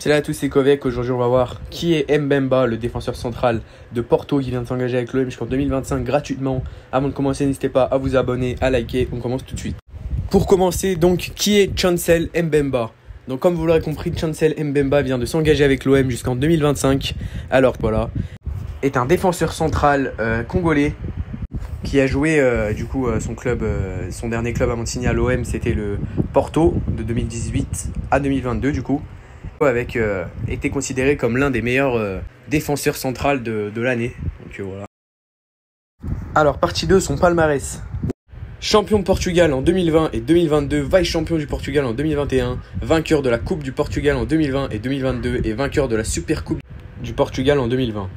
Salut à tous, c'est Kovek. Aujourd'hui, on va voir qui est Mbemba, le défenseur central de Porto qui vient de s'engager avec l'OM jusqu'en 2025 gratuitement. Avant de commencer, n'hésitez pas à vous abonner, à liker. On commence tout de suite. Pour commencer, donc, qui est Chancel Mbemba? Donc, comme vous l'aurez compris, Chancel Mbemba vient de s'engager avec l'OM jusqu'en 2025. Alors, voilà, est un défenseur central congolais qui a joué son dernier club avant de signer à l'OM, c'était le Porto de 2018 à 2022 du coup. Était considéré comme l'un des meilleurs défenseurs centrales de l'année. Donc voilà. Alors, partie 2, son palmarès. Champion de Portugal en 2020 et 2022, vice-champion du Portugal en 2021, vainqueur de la Coupe du Portugal en 2020 et 2022 et vainqueur de la Super Coupe du Portugal en 2020.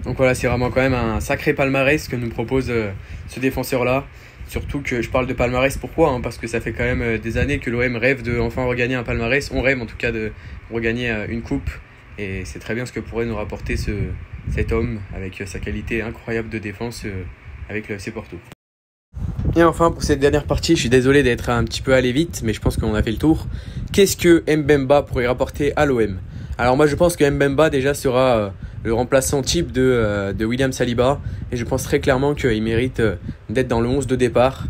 Donc voilà, c'est vraiment quand même un sacré palmarès que nous propose ce défenseur-là. Surtout que je parle de palmarès, pourquoi parce que ça fait quand même des années que l'OM rêve de enfin regagner un palmarès. On rêve en tout cas de regagner une coupe. Et c'est très bien ce que pourrait nous rapporter cet homme avec sa qualité incroyable de défense avec le FC Porto. Et enfin, pour cette dernière partie, je suis désolé d'être un petit peu allé vite, mais je pense qu'on a fait le tour. Qu'est-ce que Mbemba pourrait rapporter à l'OM? Alors moi, je pense que Mbemba déjà sera le remplaçant type de William Saliba. Et je pense très clairement qu'il mérite d'être dans le 11 de départ.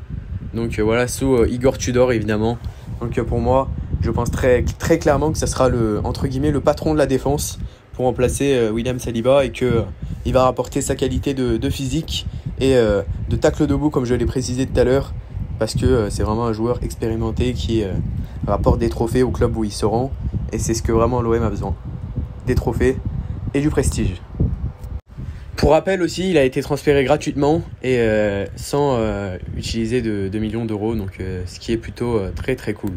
Donc voilà, sous Igor Tudor évidemment. Donc pour moi, je pense très clairement que ça sera entre guillemets le patron de la défense pour remplacer William Saliba et qu'il va rapporter sa qualité de physique et de tacle debout comme je l'ai précisé tout à l'heure. Parce que c'est vraiment un joueur expérimenté qui rapporte des trophées au club où il se rend. Et c'est ce que vraiment l'OM a besoin. Des trophées et du prestige. Pour rappel aussi, il a été transféré gratuitement et sans utiliser de millions d'euros. Donc ce qui est plutôt très cool.